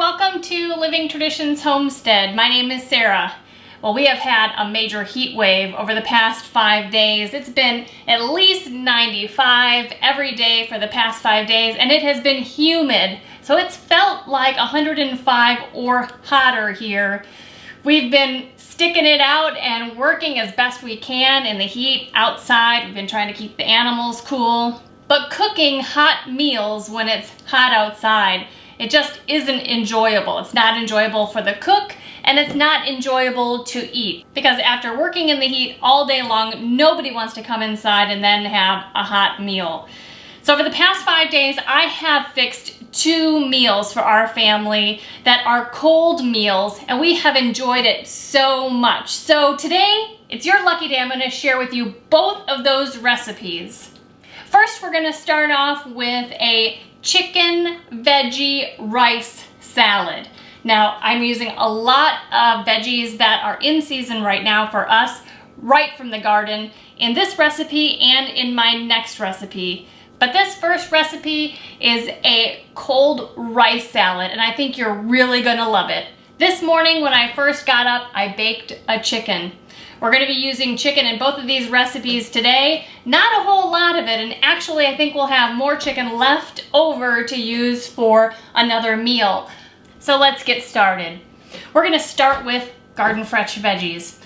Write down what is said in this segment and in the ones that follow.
welcome to Living Traditions Homestead. My name is Sarah. Well, we have had a major heat wave over the past 5 days. It's been at least 95 every day for the past 5 days, and it has been humid. So it's felt like 105 or hotter here. We've been sticking it out and working as best we can in the heat outside. We've been trying to keep the animals cool. But cooking hot meals when it's hot outside, it just isn't enjoyable. It's not enjoyable for the cook, and it's not enjoyable to eat. Because after working in the heat all day long, nobody wants to come inside and then have a hot meal. So for the past 5 days, I have fixed 2 meals for our family that are cold meals, and we have enjoyed it so much. So today, it's your lucky day. I'm gonna share with you both of those recipes. First, we're gonna start off with a chicken veggie rice salad. Now, I'm using a lot of veggies that are in season right now for us, right from the garden, in this recipe and in my next recipe. But this first recipe is a cold rice salad, and I think you're really gonna love it. This morning when I first got up, I baked a chicken. We're gonna be using chicken in both of these recipes today. Not a whole lot of it, and actually I think we'll have more chicken left over to use for another meal. So let's get started. We're gonna start with garden fresh veggies.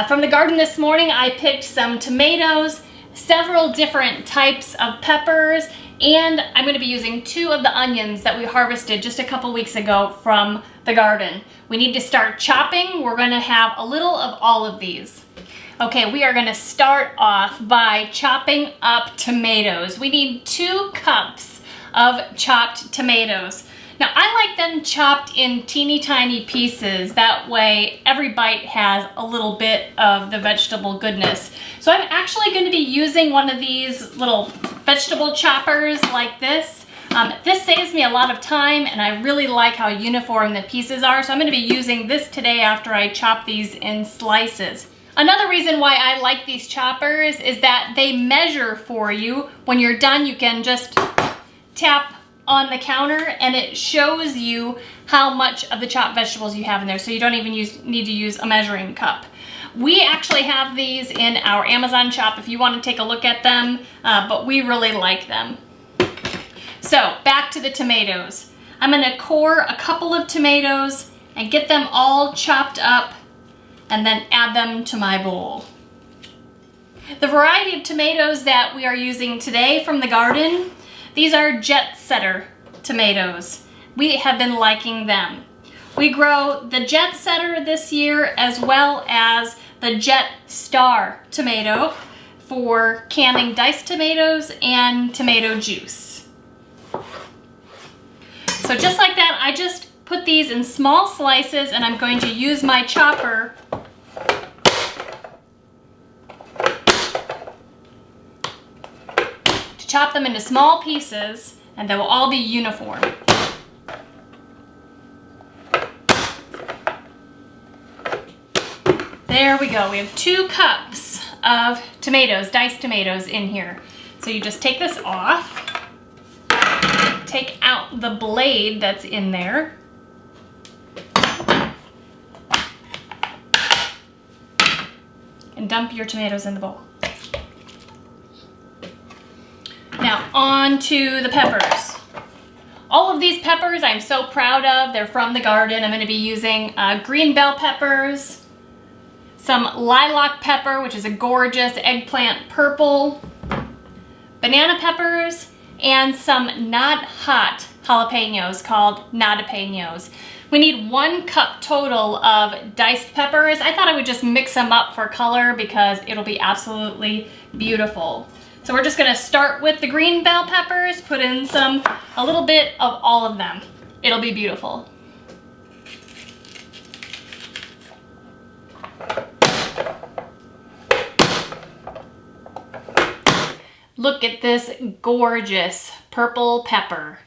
From the garden this morning, I picked some tomatoes, several different types of peppers, and I'm gonna be using 2 of the onions that we harvested just a couple weeks ago from the garden. We need to start chopping. We're gonna have a little of all of these. Okay, we are gonna start off by chopping up tomatoes. We need 2 cups of chopped tomatoes. Now, I like them chopped in teeny tiny pieces. That way, every bite has a little bit of the vegetable goodness. So I'm actually going to be using one of these little vegetable choppers like this. This saves me a lot of time, and I really like how uniform the pieces are. So I'm going to be using this today after I chop these in slices. Another reason why I like these choppers is that they measure for you. When you're done, you can just tap on the counter and it shows you how much of the chopped vegetables you have in there, so you don't even need to use a measuring cup. We actually have these in our Amazon shop if you want to take a look at them, but we really like them. So back to the tomatoes. I'm going to core a couple of tomatoes and get them all chopped up and then add them to my bowl. The variety of tomatoes that we are using today from the garden, these are Jet Setter tomatoes. We have been liking them. We grow the Jet Setter this year as well as the Jet Star tomato for canning diced tomatoes and tomato juice. So just like that, I just put these in small slices, and I'm going to use my chopper chop them into small pieces, and they will all be uniform. There we go. We have 2 cups of tomatoes, diced tomatoes in here. So you just take this off, take out the blade that's in there, and dump your tomatoes in the bowl. Now on to the peppers. All of these peppers I'm so proud of. They're from the garden. I'm going to be using green bell peppers, some lilac pepper, which is a gorgeous eggplant purple, banana peppers, and some not hot jalapenos called nadapenos. We need 1 cup total of diced peppers. I thought I would just mix them up for color because it'll be absolutely beautiful. So we're just gonna start with the green bell peppers, put in a little bit of all of them. It'll be beautiful. Look at this gorgeous purple pepper.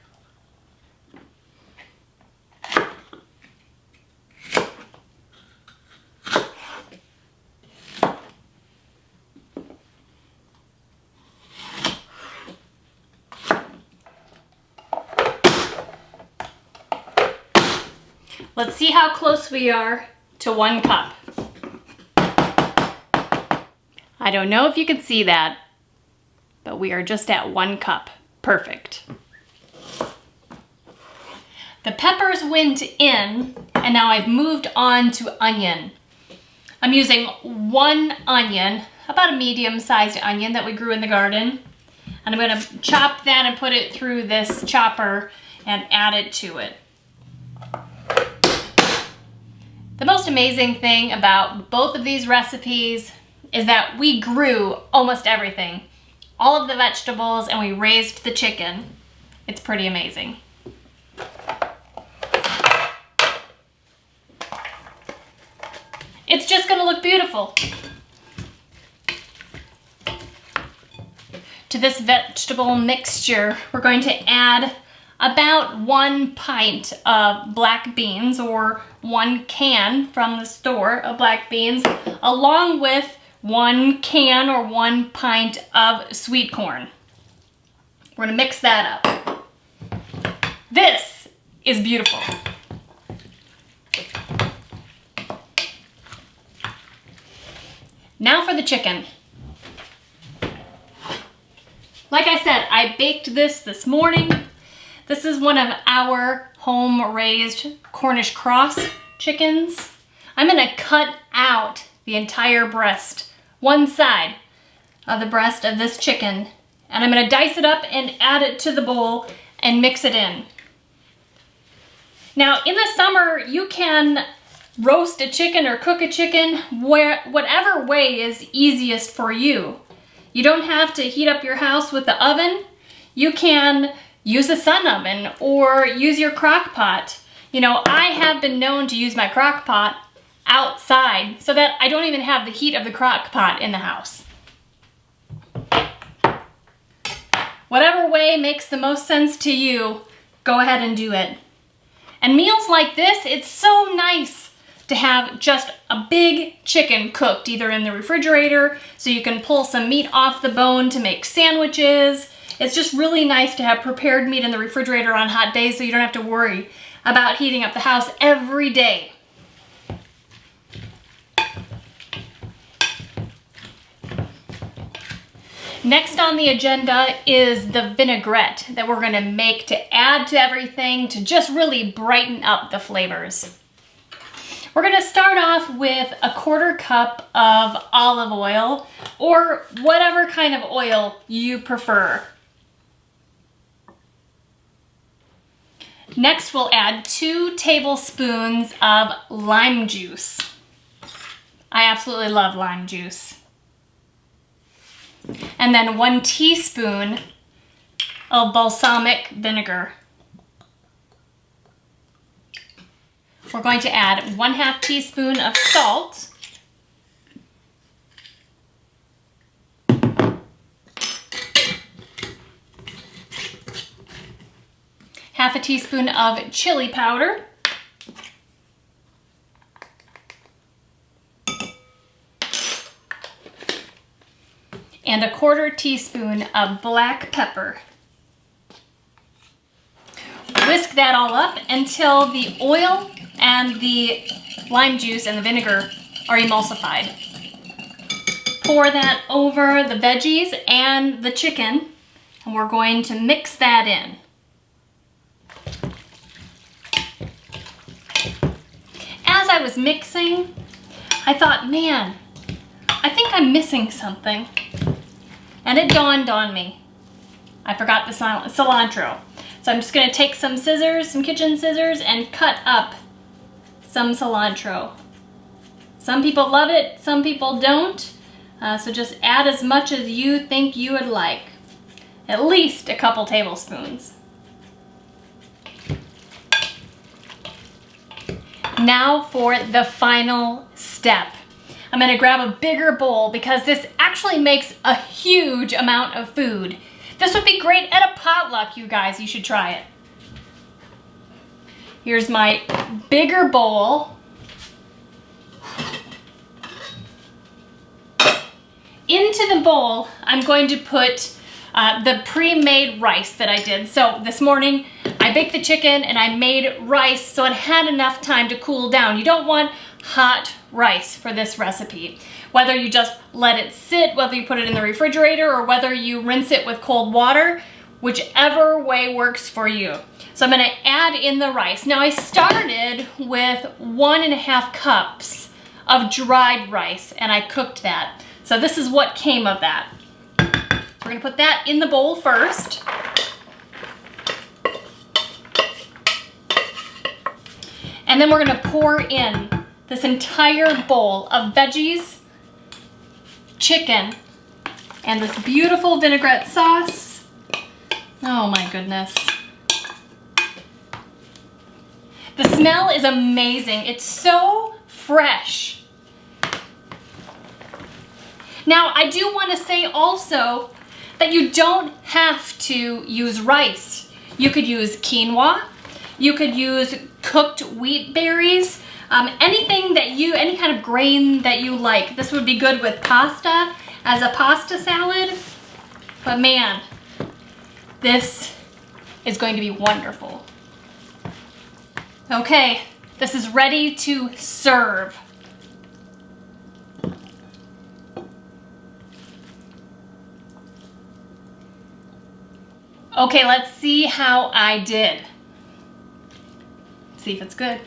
Let's see how close we are to 1 cup. I don't know if you can see that, but we are just at 1 cup. Perfect. The peppers went in, and now I've moved on to onion. I'm using 1 onion, about a medium-sized onion that we grew in the garden. And I'm gonna chop that and put it through this chopper and add it to it. The most amazing thing about both of these recipes is that we grew almost everything. All of the vegetables, and we raised the chicken. It's pretty amazing. It's just gonna look beautiful. To this vegetable mixture, we're going to add about 1 pint of black beans, or 1 can from the store of black beans, along with 1 can or 1 pint of sweet corn. We're gonna mix that up. This is beautiful. Now for the chicken. Like I said, I baked this morning. This is one of our home-raised Cornish cross chickens. I'm gonna cut out the entire breast, one side of the breast of this chicken, and I'm gonna dice it up and add it to the bowl and mix it in. Now, in the summer, you can roast a chicken or cook a chicken whatever way is easiest for you. You don't have to heat up your house with the oven. You can use a sun oven or use your crock pot. You know, I have been known to use my crock pot outside so that I don't even have the heat of the crock pot in the house. Whatever way makes the most sense to you, go ahead and do it. And meals like this, it's so nice to have just a big chicken cooked either in the refrigerator so you can pull some meat off the bone to make sandwiches. It's just really nice to have prepared meat in the refrigerator on hot days so you don't have to worry about heating up the house every day. Next on the agenda is the vinaigrette that we're gonna make to add to everything to just really brighten up the flavors. We're gonna start off with a 1/4 cup of olive oil, or whatever kind of oil you prefer. Next, we'll add 2 tablespoons of lime juice. I absolutely love lime juice. And then 1 teaspoon of balsamic vinegar. We're going to add 1/2 teaspoon of salt. Half a teaspoon of chili powder. And a 1/4 teaspoon of black pepper. Whisk that all up until the oil and the lime juice and the vinegar are emulsified. Pour that over the veggies and the chicken, and we're going to mix that in. As I was mixing, I thought, man, I think I'm missing something. And it dawned on me. I forgot the cilantro. So I'm just gonna take some scissors, some kitchen scissors, and cut up some cilantro. Some people love it, some people don't. So just add as much as you think you would like. At least a couple tablespoons. Now for the final step. I'm gonna grab a bigger bowl because this actually makes a huge amount of food. This would be great at a potluck, you guys. You should try it. Here's my bigger bowl. Into the bowl, I'm going to put the pre-made rice that I did. So this morning, I baked the chicken and I made rice so it had enough time to cool down. You don't want hot rice for this recipe. Whether you just let it sit, whether you put it in the refrigerator, or whether you rinse it with cold water, whichever way works for you. So I'm gonna add in the rice. Now I started with 1.5 cups of dried rice and I cooked that. So this is what came of that. So we're gonna put that in the bowl first. And then we're gonna pour in this entire bowl of veggies, chicken, and this beautiful vinaigrette sauce. Oh my goodness. The smell is amazing. It's so fresh. Now, I do want to say also that you don't have to use rice. You could use quinoa. You could use cooked wheat berries. Anything that any kind of grain that you like. This would be good with pasta, as a pasta salad. But man, this is going to be wonderful. Okay, this is ready to serve. Okay, let's see how I did. See if it's good.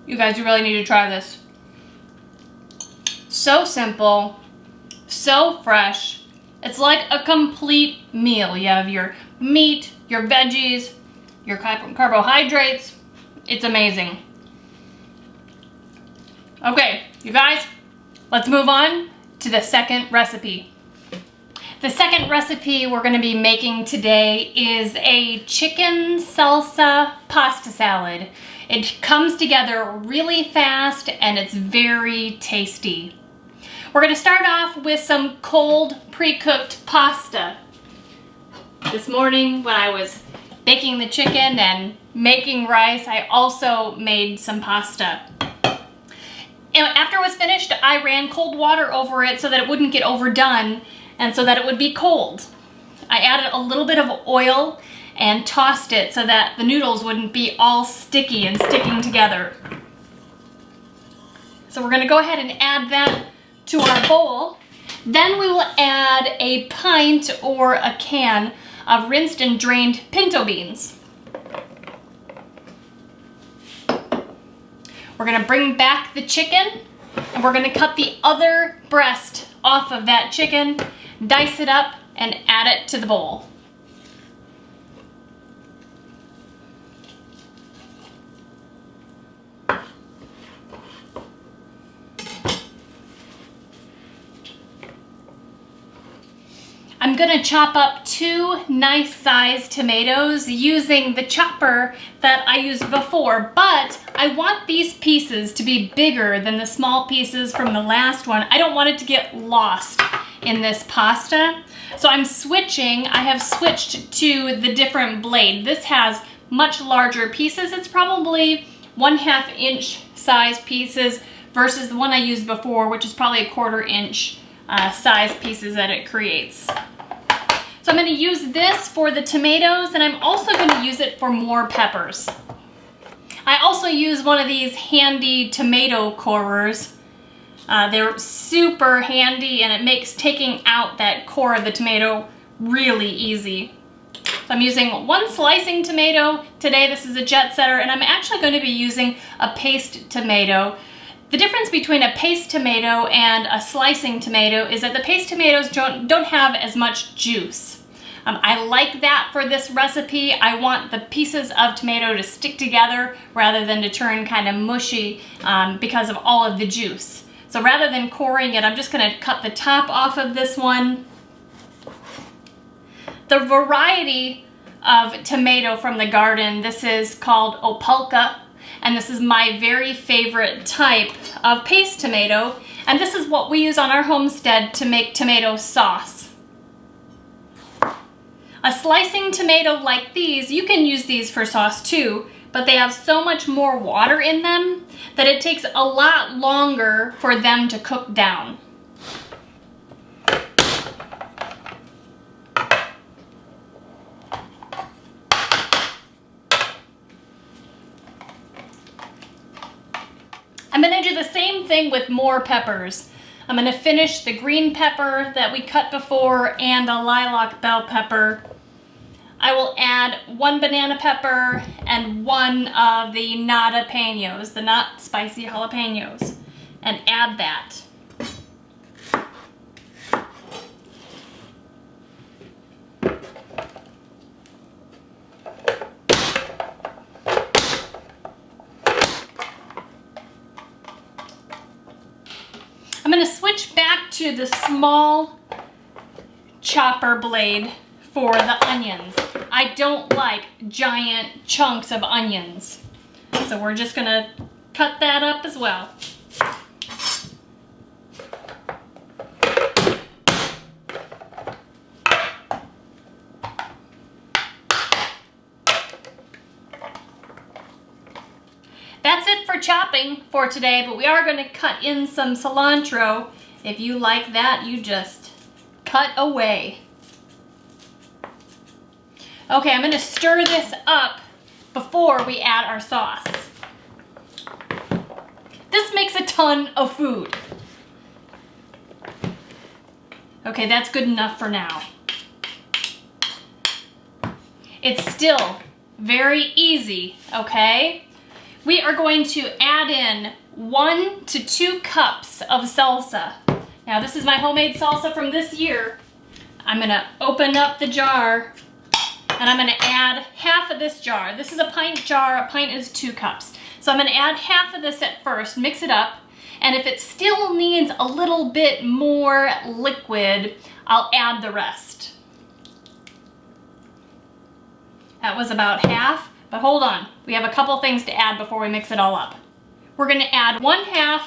You guys, you really need to try this. So simple, so fresh. It's like a complete meal. You have your meat, your veggies, your carbohydrates. It's amazing. Okay, you guys, let's move on to the second recipe. The second recipe we're going to be making today is a chicken salsa pasta salad. It comes together really fast and it's very tasty. We're going to start off with some cold pre-cooked pasta. This morning when I was baking the chicken and making rice, I also made some pasta. And after it was finished, I ran cold water over it so that it wouldn't get overdone and so that it would be cold. I added a little bit of oil and tossed it so that the noodles wouldn't be all sticky and sticking together. So we're going to go ahead and add that to our bowl. Then we will add a pint or a can of rinsed and drained pinto beans. We're going to bring back the chicken and we're going to cut the other breast off of that chicken, dice it up, and add it to the bowl. I'm going to chop up 2 nice sized tomatoes using the chopper that I used before, but I want these pieces to be bigger than the small pieces from the last one. I don't want it to get lost in this pasta. So I have switched to the different blade. This has much larger pieces. It's probably 1/2 inch size pieces versus the one I used before, which is probably a 1/4 inch size pieces that it creates. So I'm going to use this for the tomatoes, and I'm also going to use it for more peppers. I also use one of these handy tomato corers. They're super handy, and it makes taking out that core of the tomato really easy. So I'm using 1 slicing tomato today. This is a jet setter, and I'm actually going to be using a paste tomato. The difference between a paste tomato and a slicing tomato is that the paste tomatoes don't have as much juice. I like that for this recipe. I want the pieces of tomato to stick together rather than to turn kind of mushy because of all of the juice. So rather than coring it, I'm just going to cut the top off of this one. The variety of tomato from the garden, this is called Opalka. And this is my very favorite type of paste tomato. And this is what we use on our homestead to make tomato sauce. A slicing tomato like these, you can use these for sauce too, but they have so much more water in them that it takes a lot longer for them to cook down. I'm going to do the same thing with more peppers. I'm going to finish the green pepper that we cut before and the lilac bell pepper. I will add 1 banana pepper and 1 of the jalapenos, the not spicy jalapenos, and add that. I'm going to switch back to the small chopper blade for the onions. I don't like giant chunks of onions, so we're just going to cut that up as well. That's it for chopping for today, but we are going to cut in some cilantro. If you like that, you just cut away. Okay, I'm going to stir this up before we add our sauce. This makes a ton of food. Okay, that's good enough for now. It's still very easy, okay? We are going to add in 1 to 2 cups of salsa. Now this is my homemade salsa from this year. I'm gonna open up the jar and I'm gonna add half of this jar. This is a pint jar, a pint is 2 cups. So I'm gonna add half of this at first, mix it up, and if it still needs a little bit more liquid, I'll add the rest. That was about half. But hold on, we have a couple things to add before we mix it all up. We're gonna add 1/2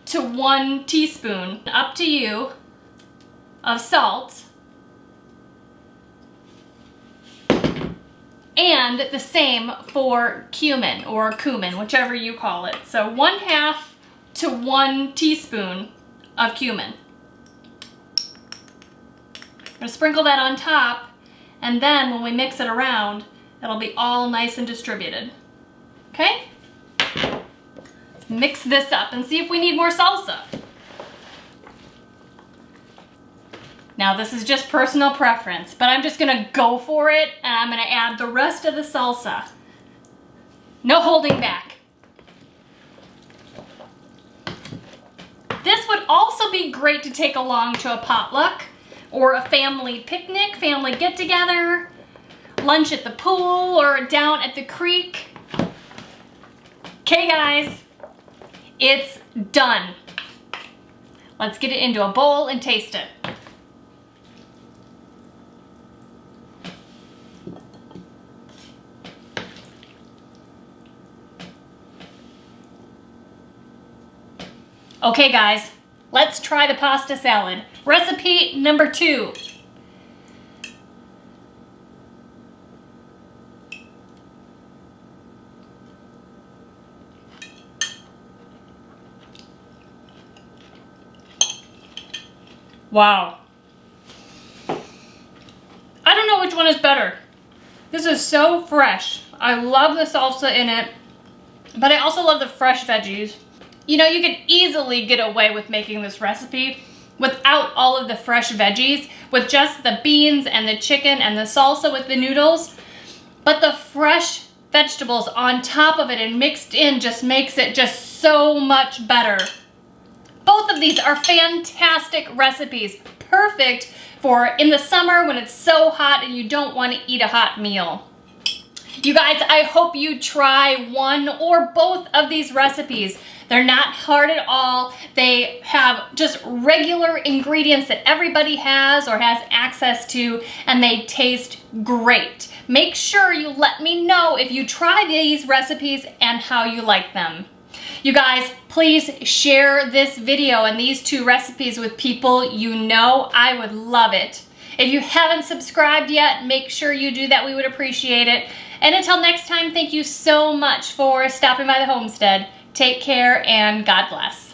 to 1 teaspoon, up to you, of salt. And the same for cumin, or cumin, whichever you call it. So 1/2 to 1 teaspoon of cumin. I'm gonna sprinkle that on top, and then when we mix it around, it'll be all nice and distributed. Okay? Let's mix this up and see if we need more salsa. Now this is just personal preference, but I'm just gonna go for it and I'm gonna add the rest of the salsa. No holding back. This would also be great to take along to a potluck or a family picnic, family get-together, lunch at the pool or down at the creek. Okay guys, it's done. Let's get it into a bowl and taste it. Okay guys, let's try the pasta salad. Recipe number 2. Wow. I don't know which one is better. This is so fresh. I love the salsa in it, but I also love the fresh veggies. You know, you could easily get away with making this recipe without all of the fresh veggies, with just the beans and the chicken and the salsa with the noodles. But the fresh vegetables on top of it and mixed in just makes it just so much better. Both of these are fantastic recipes, perfect for in the summer when it's so hot and you don't want to eat a hot meal. You guys, I hope you try one or both of these recipes. They're not hard at all. They have just regular ingredients that everybody has or has access to, and they taste great. Make sure you let me know if you try these recipes and how you like them. You guys, please share this video and these 2 recipes with people you know. I would love it. If you haven't subscribed yet, make sure you do that. We would appreciate it. And until next time, thank you so much for stopping by the homestead. Take care and God bless.